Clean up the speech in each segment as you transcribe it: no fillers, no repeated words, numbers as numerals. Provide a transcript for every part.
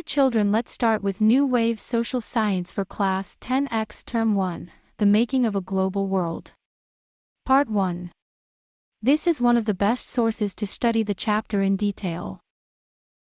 Dear children, let's start with New Wave Social Science for Class 10X Term 1, The Making of a Global World. Part 1. This is one of the best sources to study the chapter in detail.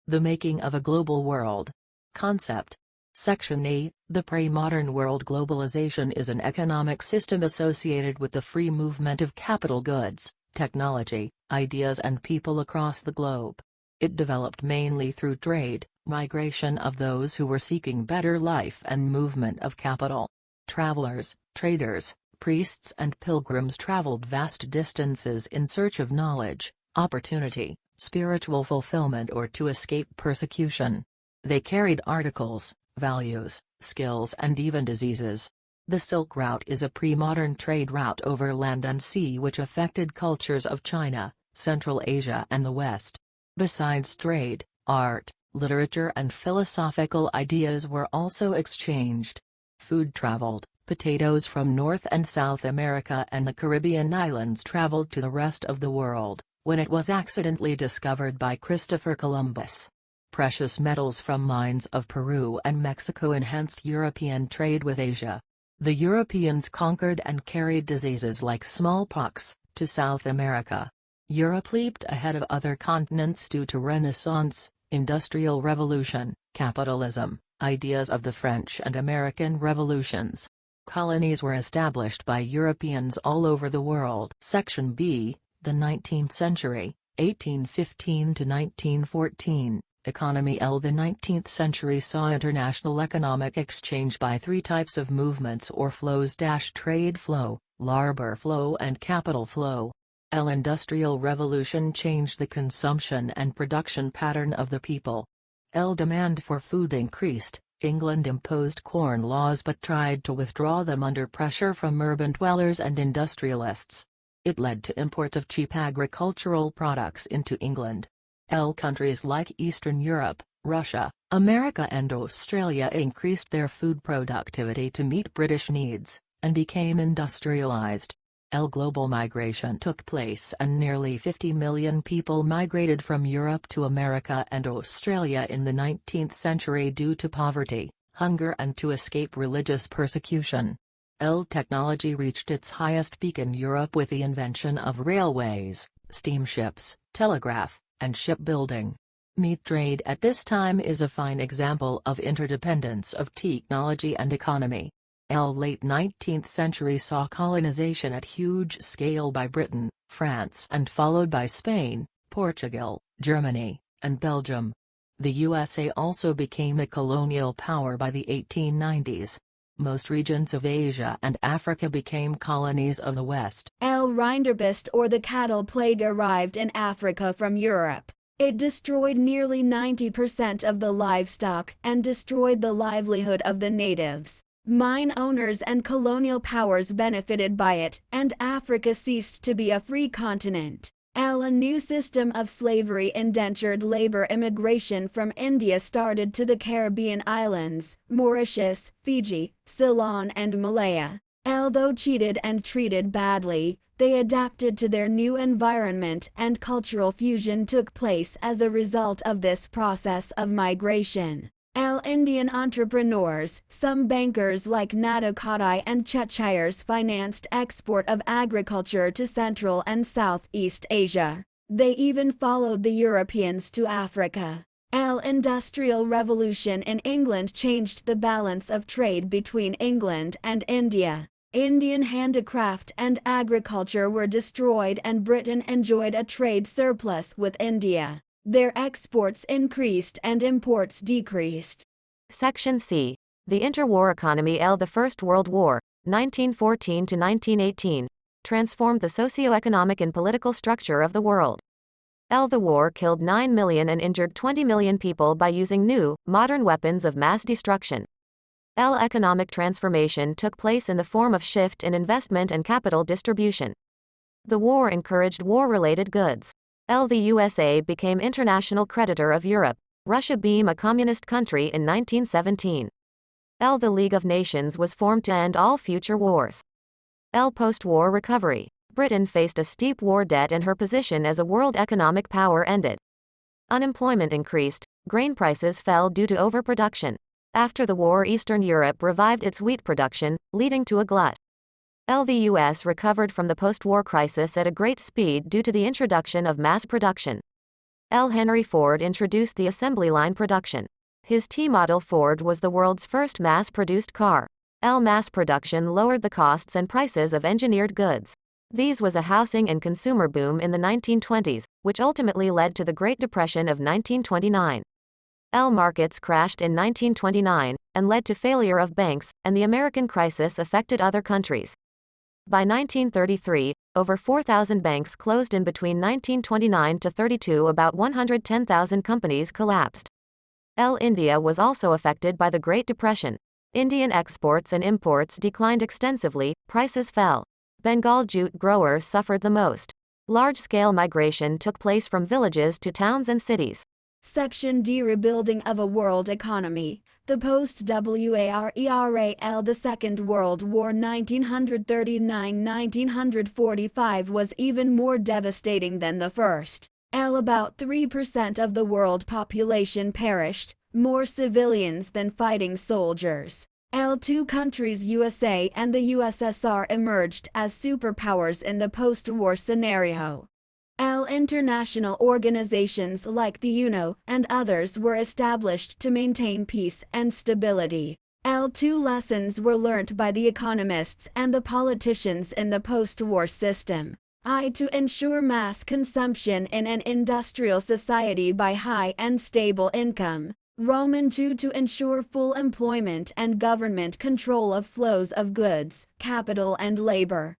The Making of a Global World. Concept. Section A. The pre-modern world. Globalization is an economic system associated with the free movement of capital goods, technology, ideas and people across the globe. It developed mainly through trade, migration of those who were seeking better life and movement of capital. Travelers, traders, priests and pilgrims traveled vast distances in search of knowledge, opportunity, spiritual fulfillment or to escape persecution. They carried articles, values, skills and even diseases. The Silk Route is a pre-modern trade route over land and sea which affected cultures of China, Central Asia and the West. Besides trade, art, literature and philosophical ideas were also exchanged. Food traveled. Potatoes from North and South America and the Caribbean islands traveled to the rest of the world, when it was accidentally discovered by Christopher Columbus. Precious metals from mines of Peru and Mexico enhanced European trade with Asia. The Europeans conquered and carried diseases like smallpox to South America. Europe leaped ahead of other continents due to Renaissance, Industrial Revolution, capitalism, ideas of the French and American revolutions. Colonies were established by Europeans all over the world. Section B, the 19th century, 1815 to 1914, Economy. The 19th century saw international economic exchange by three types of movements or flows: trade flow, labor flow and capital flow. Industrial Revolution changed the consumption and production pattern of the people. Demand for food increased. England imposed corn laws but tried to withdraw them under pressure from urban dwellers and industrialists. It led to import of cheap agricultural products into England. Countries like Eastern Europe, Russia, America and Australia increased their food productivity to meet British needs, and became industrialized. Global migration took place and nearly 50 million people migrated from Europe to America and Australia in the 19th century due to poverty, hunger and to escape religious persecution. Technology reached its highest peak in Europe with the invention of railways, steamships, telegraph, and shipbuilding. Meat trade at this time is a fine example of interdependence of technology and economy. Late 19th century saw colonization at huge scale by Britain, France and followed by Spain, Portugal, Germany, and Belgium. The USA also became a colonial power by the 1890s. Most regions of Asia and Africa became colonies of the West. Rinderpest or the cattle plague arrived in Africa from Europe. It destroyed nearly 90% of the livestock and destroyed the livelihood of the natives. Mine owners and colonial powers benefited by it, and Africa ceased to be a free continent. A new system of slavery indentured labor immigration from India started to the Caribbean islands, Mauritius, Fiji, Ceylon and Malaya. Though cheated and treated badly, they adapted to their new environment and cultural fusion took place as a result of this process of migration. Indian entrepreneurs, some bankers like Nadokadai and Cheshires financed export of agriculture to Central and Southeast Asia. They even followed the Europeans to Africa. Industrial Revolution in England changed the balance of trade between England and India. Indian handicraft and agriculture were destroyed and Britain enjoyed a trade surplus with India. Their exports increased and imports decreased. Section C. The Interwar Economy. The First World War, 1914 to 1918, transformed the socio-economic and political structure of the world. The war killed 9 million and injured 20 million people by using new, modern weapons of mass destruction. Economic transformation took place in the form of shift in investment and capital distribution. The war encouraged war-related goods. The USA became international creditor of Europe. Russia became a communist country in 1917. The League of Nations was formed to end all future wars. Post-war recovery. Britain faced a steep war debt and her position as a world economic power ended. Unemployment increased, grain prices fell due to overproduction. After the war, Eastern Europe revived its wheat production, leading to a glut. The US recovered from the post-war crisis at a great speed due to the introduction of mass production. Henry Ford introduced the assembly line production. His T-model Ford was the world's first mass-produced car. Mass production lowered the costs and prices of engineered goods. These was a housing and consumer boom in the 1920s, which ultimately led to the Great Depression of 1929. Markets crashed in 1929, and led to failure of banks, and the American crisis affected other countries. By 1933, over 4,000 banks closed. In between 1929 to 32, about 110,000 companies collapsed. India was also affected by the Great Depression. Indian exports and imports declined extensively, prices fell. Bengal jute growers suffered the most. Large-scale migration took place from villages to towns and cities. Section D. Rebuilding of a world economy. The post-WARERAL the Second World War 1939-1945 was even more devastating than the first. About 3% of the world population perished, more civilians than fighting soldiers. Two countries, USA and the USSR, emerged as superpowers in the post-war scenario. International organizations like the UNO and others were established to maintain peace and stability. Two lessons were learnt by the economists and the politicians in the post-war system. To ensure mass consumption in an industrial society by high and stable income. Roman II, to ensure full employment and government control of flows of goods, capital and labor.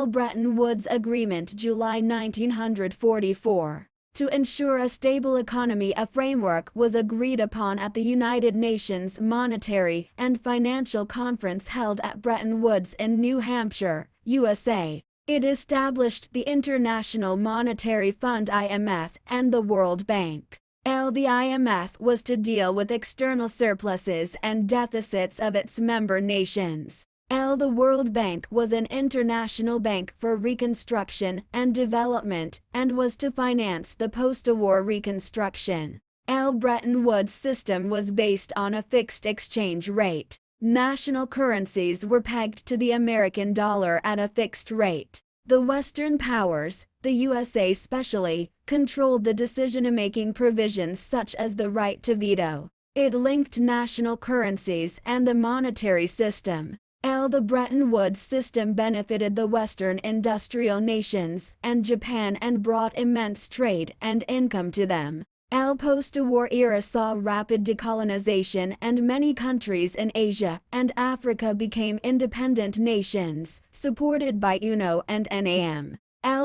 Bretton Woods Agreement, July 1944. To ensure a stable economy, a framework was agreed upon at the United Nations Monetary and Financial Conference held at Bretton Woods in New Hampshire, USA. It established the International Monetary Fund (IMF) and the World Bank. The IMF was to deal with external surpluses and deficits of its member nations. The World Bank was an international bank for reconstruction and development, and was to finance the post-war reconstruction. Bretton Woods system was based on a fixed exchange rate. National currencies were pegged to the American dollar at a fixed rate. The Western powers, the USA especially, controlled the decision-making provisions such as the right to veto. It linked national currencies and the monetary system. The Bretton Woods system benefited the Western industrial nations and Japan and brought immense trade and income to them. Post-war era saw rapid decolonization, and many countries in Asia and Africa became independent nations, supported by UNO and NAM.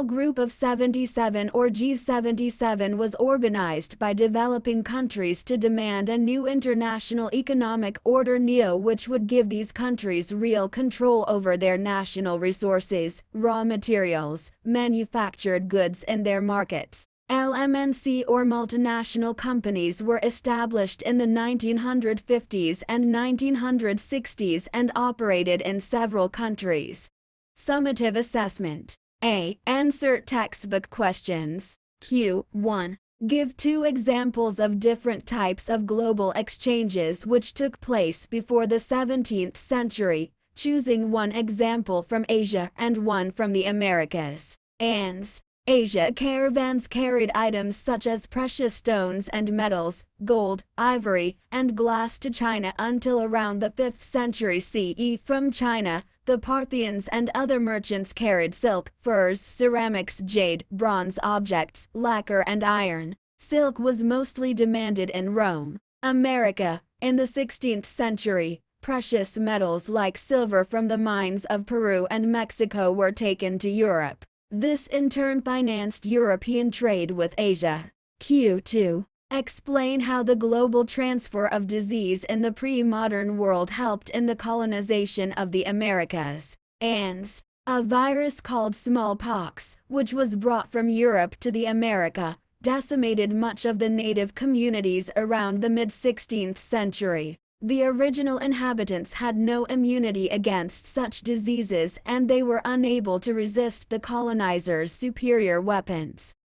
Group of 77 or G77 was organized by developing countries to demand a new international economic order (NEO), which would give these countries real control over their national resources, raw materials, manufactured goods and their markets. MNC or multinational companies were established in the 1950s and 1960s and operated in several countries. Summative assessment. A. Answer textbook questions. Q1. Give 2 examples of different types of global exchanges which took place before the 17th century, choosing 1 example from Asia and 1 from the Americas. Ans. Asia, caravans carried items such as precious stones and metals, gold, ivory, and glass to China until around the 5th century CE. From China, the Parthians and other merchants carried silk, furs, ceramics, jade, bronze objects, lacquer and iron. Silk was mostly demanded in Rome. America, in the 16th century, precious metals like silver from the mines of Peru and Mexico were taken to Europe. This in turn financed European trade with Asia. Q2. Explain how the global transfer of disease in the pre-modern world helped in the colonization of the Americas. Ans. A virus called smallpox, which was brought from Europe to the America, decimated much of the native communities around the mid-16th century. The original inhabitants had no immunity against such diseases, and they were unable to resist the colonizers' superior weapons.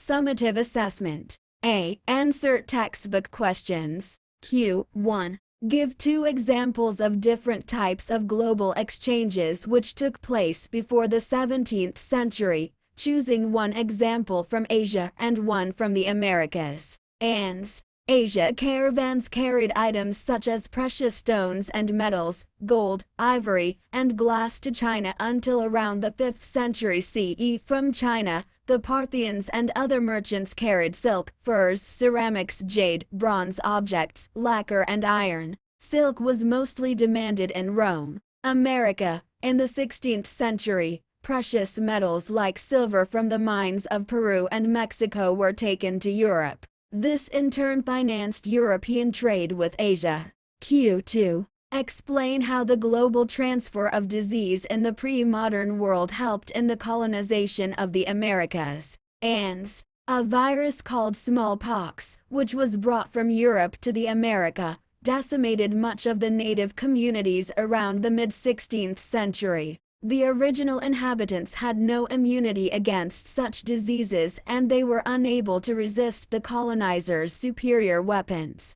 Summative assessment. A. Answer textbook questions. Q1. Give 2 examples of different types of global exchanges which took place before the 17th century, choosing 1 example from Asia and 1 from the Americas. Ans. Asia caravans carried items such as precious stones and metals, gold, ivory, and glass to China until around the 5th century CE. From China, the Parthians and other merchants carried silk, furs, ceramics, jade, bronze objects, lacquer and iron. Silk was mostly demanded in Rome. America. In the 16th century, precious metals like silver from the mines of Peru and Mexico were taken to Europe. This in turn financed European trade with Asia. Q2. Explain how the global transfer of disease in the pre-modern world helped in the colonization of the Americas. Ans. A virus called smallpox, which was brought from Europe to the America, decimated much of the native communities around the mid-16th century. The original inhabitants had no immunity against such diseases and they were unable to resist the colonizers' superior weapons.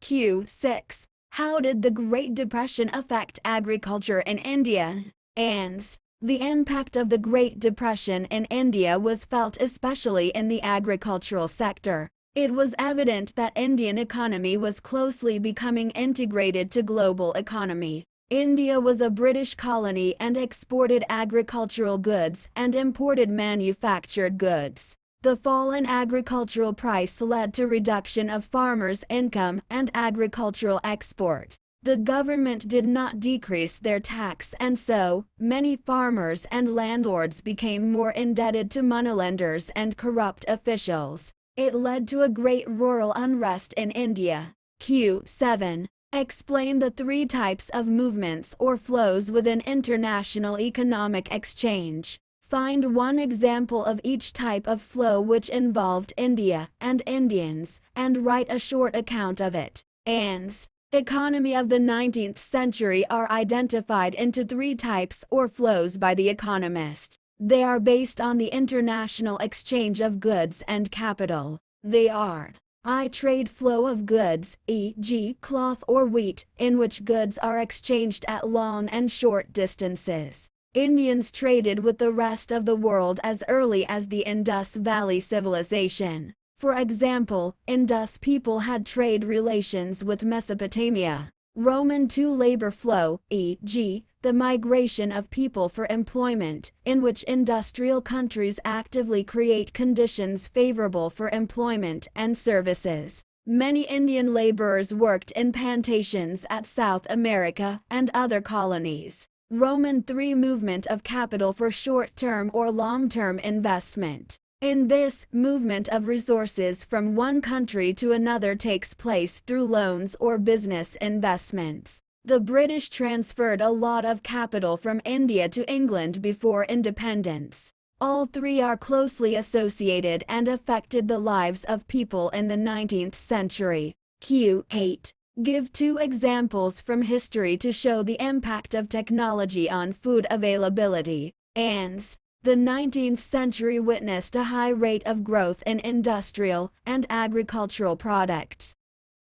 Q6. How did the Great Depression affect agriculture in India? Ans. The impact of the Great Depression in India was felt especially in the agricultural sector. It was evident that Indian economy was closely becoming integrated to global economy. India was a British colony and exported agricultural goods and imported manufactured goods. The fall in agricultural price led to reduction of farmers' income and agricultural export. The government did not decrease their tax and so, many farmers and landlords became more indebted to moneylenders and corrupt officials. It led to a great rural unrest in India. Q7. Explain the 3 types of movements or flows within international economic exchange. Find 1 example of each type of flow which involved India and Indians, and write a short account of it. Ans. Economy of the 19th century are identified into 3 types or flows by the economist. They are based on the international exchange of goods and capital. They are: I. Trade flow of goods, e.g. cloth or wheat, in which goods are exchanged at long and short distances. Indians traded with the rest of the world as early as the Indus Valley Civilization. For example, Indus people had trade relations with Mesopotamia. Roman II. Labor flow, e.g., the migration of people for employment, in which industrial countries actively create conditions favorable for employment and services. Many Indian laborers worked in plantations at South America and other colonies. Roman III. Movement of capital for short-term or long-term investment. In this, movement of resources from one country to another takes place through loans or business investments. The British transferred a lot of capital from India to England before independence. All 3 are closely associated and affected the lives of people in the 19th century. Q8. Give 2 examples from history to show the impact of technology on food availability. Ans. The 19th century witnessed a high rate of growth in industrial and agricultural products.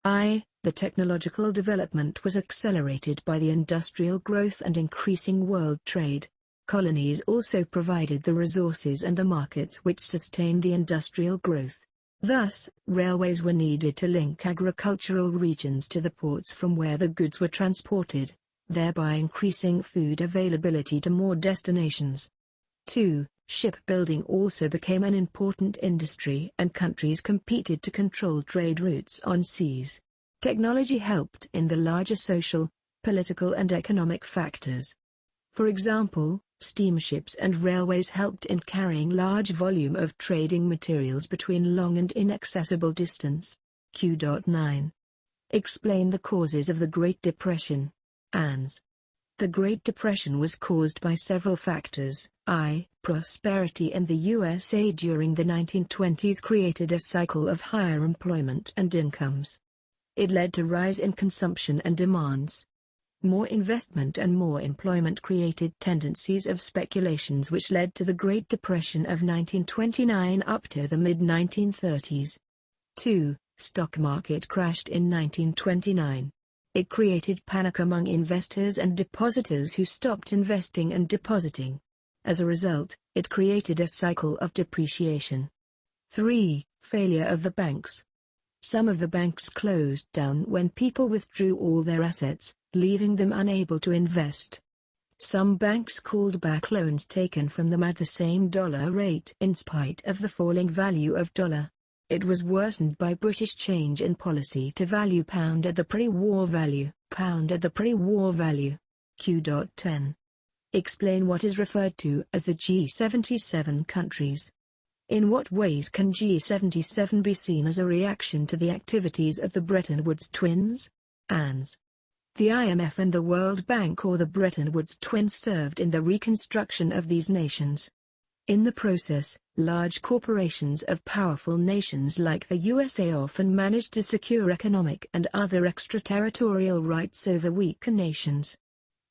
I. The technological development was accelerated by the industrial growth and increasing world trade. Colonies also provided the resources and the markets which sustained the industrial growth. Thus, railways were needed to link agricultural regions to the ports from where the goods were transported, thereby increasing food availability to more destinations. 2. Shipbuilding also became an important industry and countries competed to control trade routes on seas. Technology helped in the larger social, political and economic factors. For example, steamships and railways helped in carrying large volume of trading materials between long and inaccessible distance. Q.9. Explain the causes of the Great Depression. Ans. The Great Depression was caused by several factors. I. Prosperity in the USA during the 1920s created a cycle of higher employment and incomes. It led to rise in consumption and demands. More investment and more employment created tendencies of speculations which led to the Great Depression of 1929 up to the mid-1930s. 2. Stock market crashed in 1929. It created panic among investors and depositors who stopped investing and depositing. As a result, it created a cycle of depreciation. 3. Failure of the banks. Some of the banks closed down when people withdrew all their assets, leaving them unable to invest. Some banks called back loans taken from them at the same dollar rate in spite of the falling value of dollar. It was worsened by British change in policy to value pound at the pre-war value, pound at the pre-war value. Q.10. Explain what is referred to as the G77 countries. In what ways can G77 be seen as a reaction to the activities of the Bretton Woods twins? ANS. The IMF and the World Bank or the Bretton Woods twins served in the reconstruction of these nations. In the process, large corporations of powerful nations like the USA often managed to secure economic and other extraterritorial rights over weaker nations.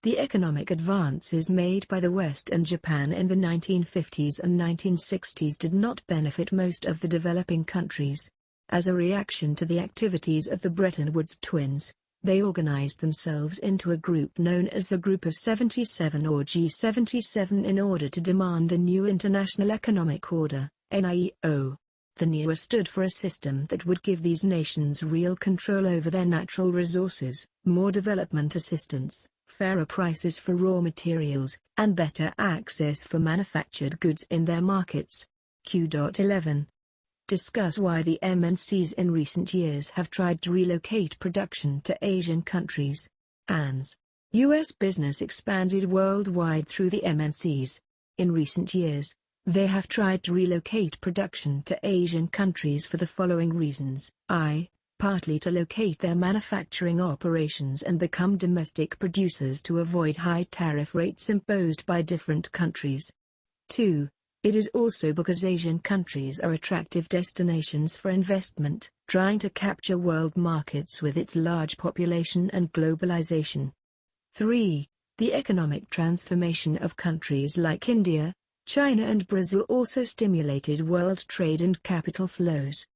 The economic advances made by the West and Japan in the 1950s and 1960s did not benefit most of the developing countries. As a reaction to the activities of the Bretton Woods twins, they organized themselves into a group known as the Group of 77 or G77 in order to demand a new international economic order, NIEO. The NIEO stood for a system that would give these nations real control over their natural resources, more development assistance, fairer prices for raw materials, and better access for manufactured goods in their markets. Q.11. Discuss why the MNCs in recent years have tried to relocate production to Asian countries. ANS. U.S. business expanded worldwide through the MNCs. In recent years, they have tried to relocate production to Asian countries for the following reasons. Partly to locate their manufacturing operations and become domestic producers to avoid high tariff rates imposed by different countries. 2. It is also because Asian countries are attractive destinations for investment, trying to capture world markets with its large population and globalization. 3. The economic transformation of countries like India, China and Brazil also stimulated world trade and capital flows.